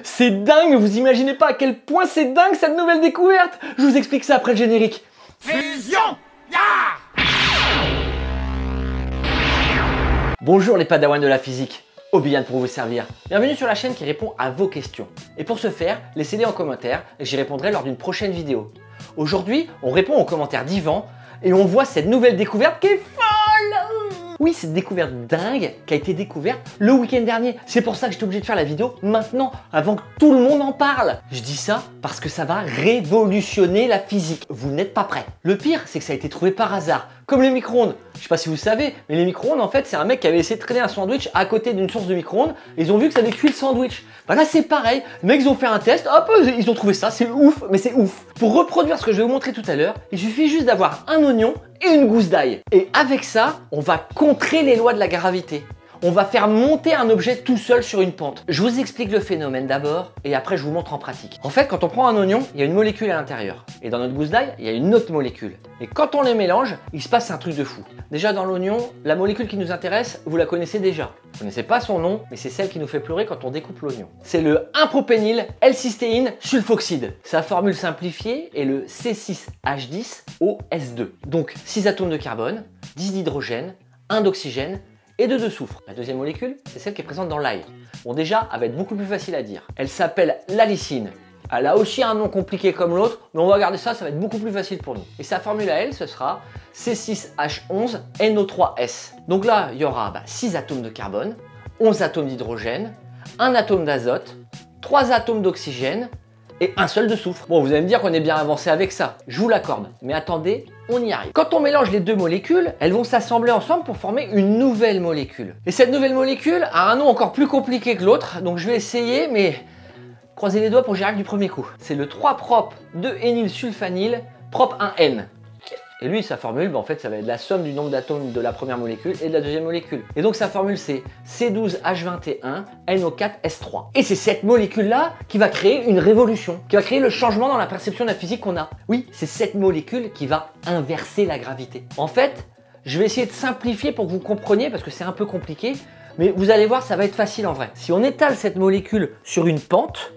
C'est dingue, vous imaginez pas à quel point c'est dingue cette nouvelle découverte. Je vous explique ça après le générique. Fusion! Yeah! Bonjour les padawans de la physique, Obiyan pour vous servir. Bienvenue sur la chaîne qui répond à vos questions. Et pour ce faire, laissez-les en commentaire et j'y répondrai lors d'une prochaine vidéo. Aujourd'hui, on répond aux commentaires d'Yvan et on voit cette nouvelle découverte qui est folle. Oui, cette découverte dingue qui a été découverte le week-end dernier. C'est pour ça que j'étais obligé de faire la vidéo maintenant, avant que tout le monde en parle. Je dis ça parce que ça va révolutionner la physique. Vous n'êtes pas prêts. Le pire, c'est que ça a été trouvé par hasard. Comme les micro-ondes. Je sais pas si vous savez, mais les micro-ondes, en fait, c'est un mec qui avait essayé de traîner un sandwich à côté d'une source de micro-ondes. Ils ont vu que ça avait cuit le sandwich. Bah là, c'est pareil. Les mecs, ils ont fait un test. Hop, ils ont trouvé ça. C'est ouf, mais c'est ouf. Pour reproduire ce que je vais vous montrer tout à l'heure, il suffit juste d'avoir un oignon et une gousse d'ail. Et avec ça, on va contrer les lois de la gravité. On va faire monter un objet tout seul sur une pente. Je vous explique le phénomène d'abord et après je vous montre en pratique. En fait, quand on prend un oignon, il y a une molécule à l'intérieur. Et dans notre gousse d'ail, il y a une autre molécule. Et quand on les mélange, il se passe un truc de fou. Déjà dans l'oignon, la molécule qui nous intéresse, vous la connaissez déjà. Vous ne connaissez pas son nom, mais c'est celle qui nous fait pleurer quand on découpe l'oignon. C'est le 1-propényl L-cystéine sulfoxyde. Sa formule simplifiée est le C6H10OS2. Donc 6 atomes de carbone, 10 d'hydrogène, 1 d'oxygène et 2 de soufre. La deuxième molécule, c'est celle qui est présente dans l'ail. Bon déjà, elle va être beaucoup plus facile à dire. Elle s'appelle l'allicine. Elle a aussi un nom compliqué comme l'autre, mais on va garder ça, ça va être beaucoup plus facile pour nous. Et sa formule à elle, ce sera C6H11NO3S. Donc là, il y aura 6 atomes de carbone, 11 atomes d'hydrogène, 1 atome d'azote, 3 atomes d'oxygène et un seul de soufre. Bon, vous allez me dire qu'on est bien avancé avec ça, je vous l'accorde, mais attendez, on y arrive. Quand on mélange les deux molécules, elles vont s'assembler ensemble pour former une nouvelle molécule. Et cette nouvelle molécule a un nom encore plus compliqué que l'autre, donc je vais essayer, mais croisez les doigts pour que j'y arrive du premier coup. C'est le 3-prop-2-énylsulfanyl prop 1N. Et lui, sa formule, en fait, ça va être la somme du nombre d'atomes de la première molécule et de la deuxième molécule. Et donc sa formule, c'est C12H21NO4S3. Et c'est cette molécule-là qui va créer une révolution, qui va créer le changement dans la perception de la physique qu'on a. Oui, c'est cette molécule qui va inverser la gravité. En fait, je vais essayer de simplifier pour que vous compreniez, parce que c'est un peu compliqué, mais vous allez voir, ça va être facile en vrai. Si on étale cette molécule sur une pente,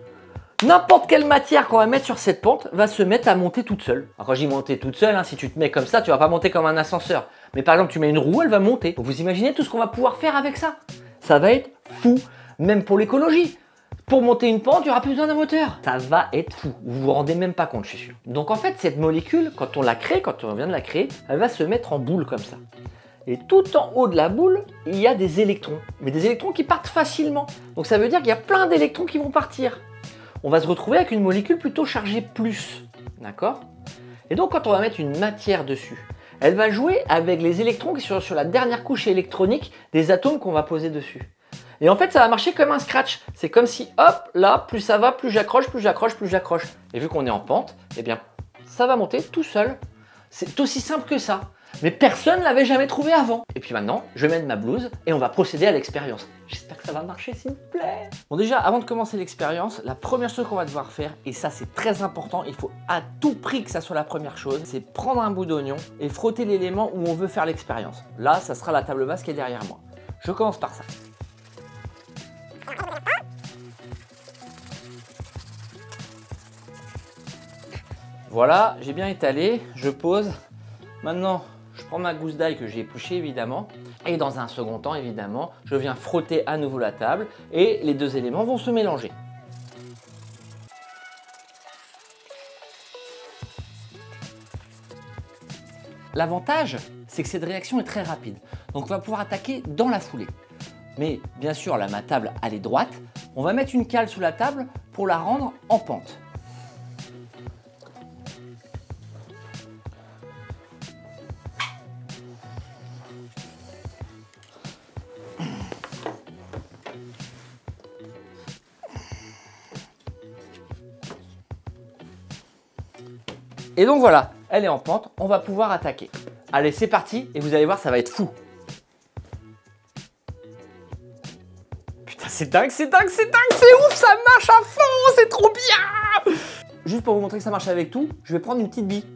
n'importe quelle matière qu'on va mettre sur cette pente va se mettre à monter toute seule. Alors quand je dis monter toute seule, si tu te mets comme ça, tu vas pas monter comme un ascenseur. Mais par exemple, tu mets une roue, elle va monter. Donc vous imaginez tout ce qu'on va pouvoir faire avec ça. Ça va être fou, même pour l'écologie. Pour monter une pente, il n'y aura plus besoin d'un moteur. Ça va être fou. Vous vous rendez même pas compte, je suis sûr. Donc en fait, cette molécule, quand on la crée, quand on vient de la créer, elle va se mettre en boule comme ça. Et tout en haut de la boule, il y a des électrons. Mais des électrons qui partent facilement. Donc ça veut dire qu'il y a plein d'électrons qui vont partir. On va se retrouver avec une molécule plutôt chargée plus, d'accord? Et donc quand on va mettre une matière dessus, elle va jouer avec les électrons qui sont sur la dernière couche électronique des atomes qu'on va poser dessus. Et en fait, ça va marcher comme un scratch. C'est comme si, hop, là, plus ça va, plus j'accroche, plus j'accroche, plus j'accroche. Et vu qu'on est en pente, eh bien, ça va monter tout seul. C'est aussi simple que ça. Mais personne ne l'avait jamais trouvé avant. Et puis maintenant, je vais mettre ma blouse et on va procéder à l'expérience. J'espère que ça va marcher, s'il vous plaît. Bon déjà, avant de commencer l'expérience, la première chose qu'on va devoir faire, et ça c'est très important, il faut à tout prix que ça soit la première chose, c'est prendre un bout d'oignon et frotter l'élément où on veut faire l'expérience. Là, ça sera la table basse qui est derrière moi. Je commence par ça. Voilà, j'ai bien étalé, je pose. Maintenant, je prends ma gousse d'ail que j'ai épluchée évidemment et dans un second temps évidemment, je viens frotter à nouveau la table et les deux éléments vont se mélanger. L'avantage, c'est que cette réaction est très rapide, donc on va pouvoir attaquer dans la foulée. Mais bien sûr, là ma table elle est droite, on va mettre une cale sous la table pour la rendre en pente. Et donc voilà, elle est en pente, on va pouvoir attaquer. Allez, c'est parti et vous allez voir, ça va être fou. Putain, c'est dingue, c'est dingue, c'est dingue, c'est ouf, ça marche à fond, c'est trop bien. Juste pour vous montrer que ça marche avec tout, je vais prendre une petite bille.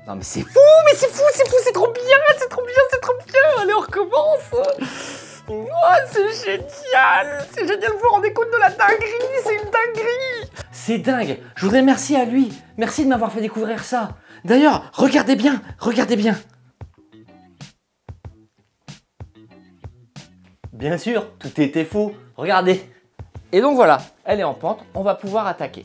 Non mais c'est fou, c'est fou, c'est trop bien, c'est trop bien, c'est trop bien. Allez, on recommence. Oh, c'est génial! C'est génial, vous vous rendez compte de la dinguerie! C'est une dinguerie! C'est dingue! Je voudrais remercier à lui. Merci de m'avoir fait découvrir ça. D'ailleurs, regardez bien, regardez bien. Bien sûr, tout était faux. Regardez. Et donc voilà, elle est en pente, on va pouvoir attaquer.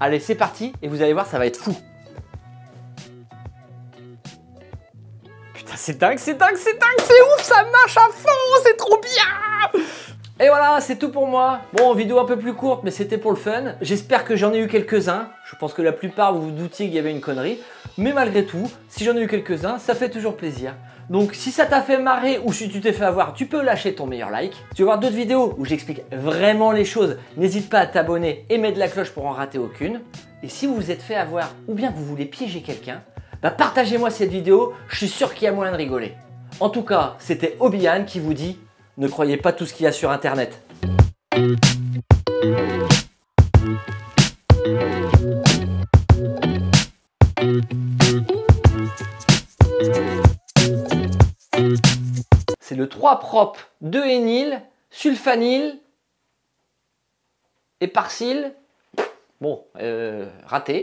Allez, c'est parti et vous allez voir, ça va être fou. Putain, c'est dingue, c'est dingue, c'est dingue, c'est ouf, ça marche à fond, c'est trop bien! Et voilà, c'est tout pour moi. Bon, vidéo un peu plus courte, mais c'était pour le fun. J'espère que j'en ai eu quelques-uns. Je pense que la plupart, vous vous doutiez qu'il y avait une connerie. Mais malgré tout, si j'en ai eu quelques-uns, ça fait toujours plaisir. Donc, si ça t'a fait marrer ou si tu t'es fait avoir, tu peux lâcher ton meilleur like. Si tu veux voir d'autres vidéos où j'explique vraiment les choses, n'hésite pas à t'abonner et mettre la cloche pour en rater aucune. Et si vous vous êtes fait avoir ou bien que vous voulez piéger quelqu'un, bah partagez-moi cette vidéo, je suis sûr qu'il y a moyen de rigoler. En tout cas, c'était Obian qui vous dit « Ne croyez pas tout ce qu'il y a sur Internet ». C'est le 3-prop 2-énil, sulfanyle et parcyle. Bon, raté.